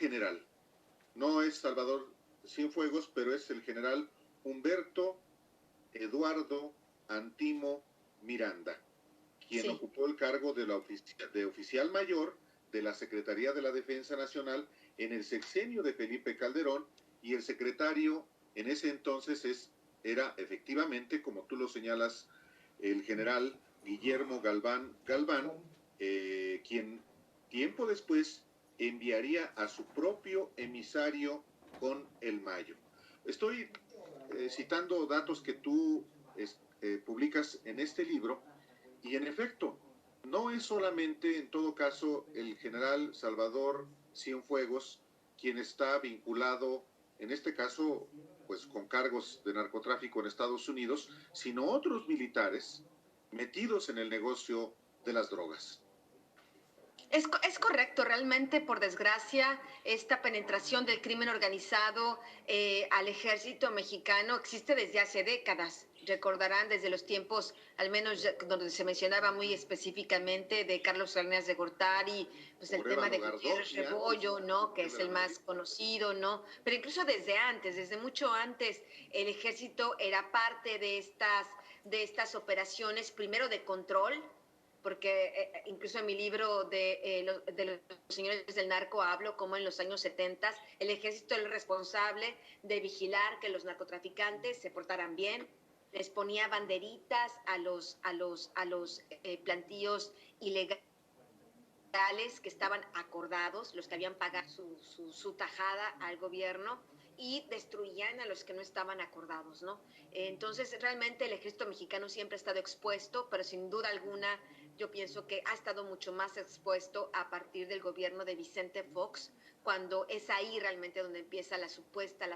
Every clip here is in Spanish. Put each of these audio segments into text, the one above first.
general. No es Salvador Cienfuegos, pero es el general Humberto Eduardo Antimo Miranda, quien ocupó el cargo de oficial mayor de la Secretaría de la Defensa Nacional en el sexenio de Felipe Calderón, y el secretario en ese entonces era efectivamente, como tú lo señalas, el general Guillermo Galván, quien tiempo después enviaría a su propio emisario con el Mayo. Estoy citando datos que tú publicas en este libro, y en efecto, no es solamente, en todo caso, el general Salvador Cienfuegos quien está vinculado, en este caso, pues con cargos de narcotráfico en Estados Unidos, sino otros militares metidos en el negocio de las drogas. Es correcto, realmente, por desgracia, esta penetración del crimen organizado al ejército mexicano existe desde hace décadas. Recordarán desde los tiempos, al menos donde se mencionaba muy específicamente de Carlos Salinas de Gortari, pues el tema de Gutiérrez Rebollo, ¿no? Que es el más conocido, ¿no? Pero incluso desde antes, desde mucho antes, el ejército era parte de estas operaciones, primero de control, porque incluso en mi libro de los señores del narco hablo como en los años 70 el ejército era el responsable de vigilar que los narcotraficantes se portaran bien, les ponía banderitas a los plantíos ilegales que estaban acordados, los que habían pagado su tajada al gobierno, y destruían a los que no estaban acordados, ¿no? Entonces, realmente el ejército mexicano siempre ha estado expuesto, pero sin duda alguna yo pienso que ha estado mucho más expuesto a partir del gobierno de Vicente Fox, cuando es ahí realmente donde empieza la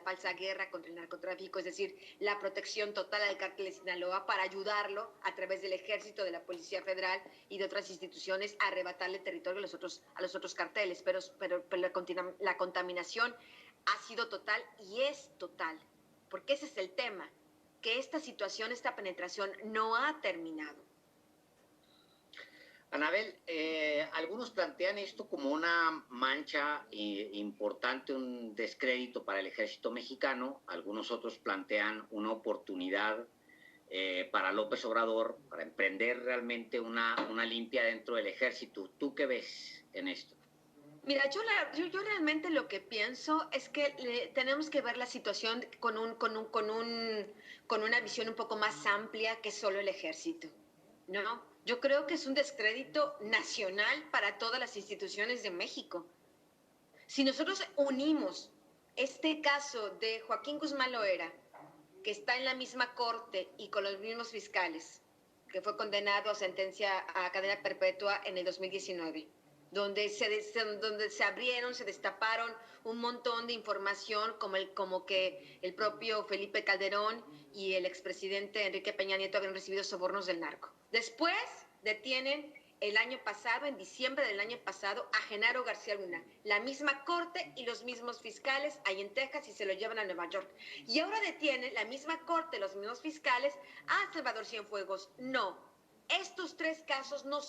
falsa guerra contra el narcotráfico, es decir, la protección total al cártel de Sinaloa para ayudarlo a través del ejército, de la Policía Federal y de otras instituciones a arrebatarle territorio a los otros carteles, pero la contaminación ha sido total y es total, porque ese es el tema, que esta situación, esta penetración no ha terminado. Anabel, algunos plantean esto como una mancha importante, un descrédito para el ejército mexicano, algunos otros plantean una oportunidad para López Obrador, para emprender realmente una limpia dentro del ejército. ¿Tú qué ves en esto? Mira, yo realmente lo que pienso es que tenemos que ver la situación con una visión un poco más amplia que solo el ejército, ¿no? Yo creo que es un descrédito nacional para todas las instituciones de México. Si nosotros unimos este caso de Joaquín Guzmán Loera, que está en la misma corte y con los mismos fiscales, que fue condenado a sentencia a cadena perpetua en el 2019, donde se abrieron, se destaparon un montón de información, como que el propio Felipe Calderón y el expresidente Enrique Peña Nieto habían recibido sobornos del narco. Después detienen el año pasado, en diciembre del año pasado, a Genaro García Luna, la misma corte y los mismos fiscales ahí en Texas, y se lo llevan a Nueva York. Y ahora detienen la misma corte, los mismos fiscales, a Salvador Cienfuegos. No, estos tres casos no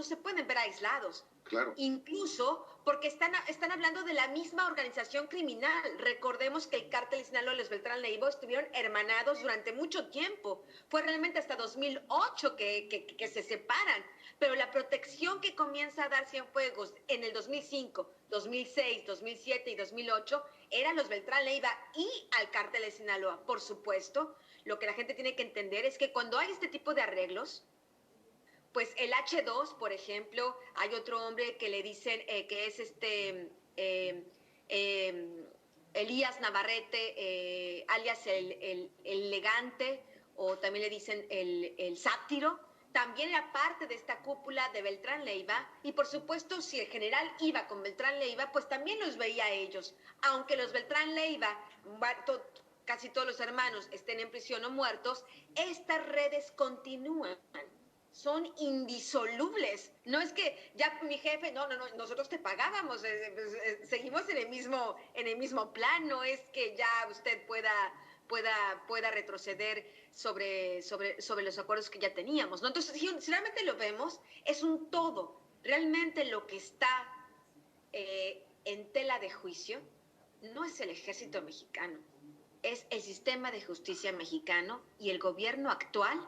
se pueden ver aislados. Claro. Incluso porque están hablando de la misma organización criminal. Recordemos que el cártel de Sinaloa y los Beltrán Leiva estuvieron hermanados durante mucho tiempo. Fue realmente hasta 2008 que se separan. Pero la protección que comienza a dar Cienfuegos en el 2005, 2006, 2007 y 2008 eran los Beltrán Leiva y al cártel de Sinaloa. Por supuesto, lo que la gente tiene que entender es que cuando hay este tipo de arreglos, pues el H2, por ejemplo, hay otro hombre que le dicen que es Elías Navarrete, alias el elegante, o también le dicen el sátiro, también era parte de esta cúpula de Beltrán Leiva, y por supuesto si el general iba con Beltrán Leiva, pues también los veía a ellos, aunque los Beltrán Leiva, casi todos los hermanos estén en prisión o muertos, estas redes continúan. Son indisolubles. No es que ya mi jefe, no, nosotros te pagábamos, seguimos en el mismo plan, no es que ya usted pueda retroceder sobre los acuerdos que ya teníamos, ¿no? Entonces, si realmente lo vemos, es un todo. Realmente lo que está en tela de juicio no es el ejército mexicano, es el sistema de justicia mexicano y el gobierno actual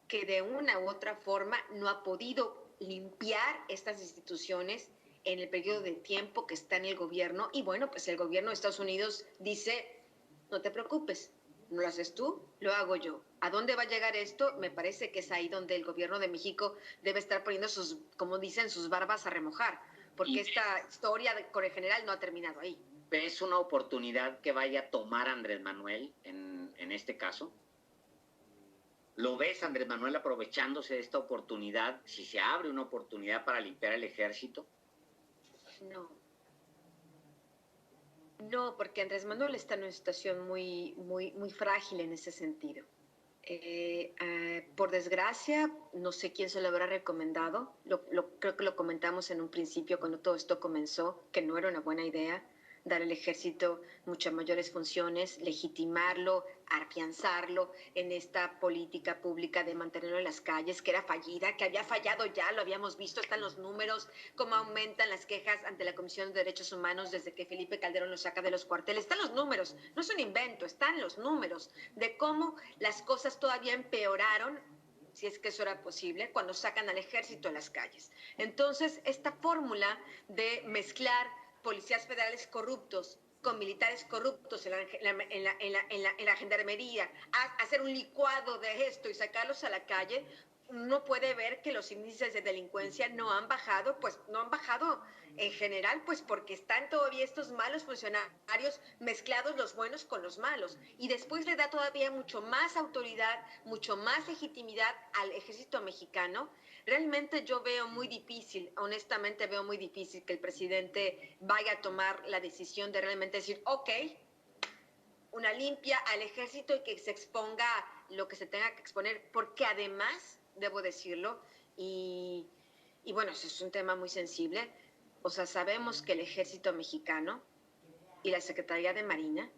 que de una u otra forma no ha podido limpiar estas instituciones en el periodo de tiempo que está en el gobierno. Y bueno, pues el gobierno de Estados Unidos dice, no te preocupes, no lo haces tú, lo hago yo. ¿A dónde va a llegar esto? Me parece que es ahí donde el gobierno de México debe estar poniendo sus, como dicen, sus barbas a remojar, porque esta historia con el general no ha terminado ahí. ¿Ves una oportunidad que vaya a tomar Andrés Manuel en este caso? ¿Lo ves, Andrés Manuel, aprovechándose de esta oportunidad, si se abre una oportunidad para limpiar el ejército? No, porque Andrés Manuel está en una situación muy frágil en ese sentido. Por desgracia, no sé quién se lo habrá recomendado. Creo que lo comentamos en un principio cuando todo esto comenzó, que no era una buena idea dar al ejército muchas mayores funciones, legitimarlo, afianzarlo en esta política pública de mantenerlo en las calles, que era fallida, que había fallado ya, lo habíamos visto, están los números, cómo aumentan las quejas ante la Comisión de Derechos Humanos desde que Felipe Calderón lo saca de los cuarteles. Están los números, no es un invento, están los números de cómo las cosas todavía empeoraron, si es que eso era posible, cuando sacan al ejército a las calles. Entonces, esta fórmula de mezclar policías federales corruptos con militares corruptos en la gendarmería, hacer un licuado de esto y sacarlos a la calle, uno puede ver que los índices de delincuencia no han bajado, pues no han bajado en general, pues porque están todavía estos malos funcionarios mezclados los buenos con los malos. Y después le da todavía mucho más autoridad, mucho más legitimidad al ejército mexicano. Realmente yo veo muy difícil, honestamente veo muy difícil que el presidente vaya a tomar la decisión de realmente decir, ok, una limpia al ejército y que se exponga lo que se tenga que exponer, porque además, debo decirlo, y bueno, eso es un tema muy sensible, o sea, sabemos que el ejército mexicano y la Secretaría de Marina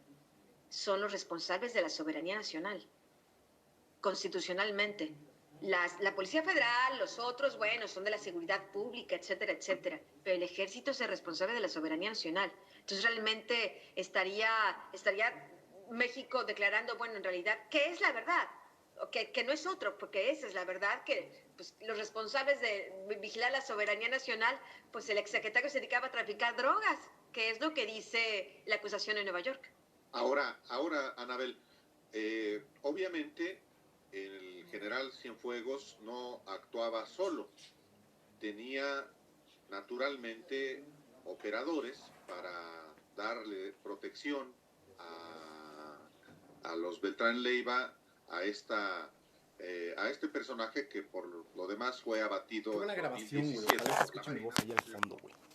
son los responsables de la soberanía nacional, constitucionalmente. La Policía Federal, los otros, bueno, son de la seguridad pública, etcétera, etcétera, pero el ejército es el responsable de la soberanía nacional. Entonces realmente estaría México declarando, bueno, en realidad, ¿qué es la verdad? Que no es otro, porque esa es la verdad, que pues, los responsables de vigilar la soberanía nacional, pues el exsecretario se dedicaba a traficar drogas, que es lo que dice la acusación en Nueva York. Ahora, Anabel, obviamente el general Cienfuegos no actuaba solo, tenía naturalmente operadores para darle protección a los Beltrán Leiva, a este personaje que por lo demás fue abatido en 2017 por la Marina.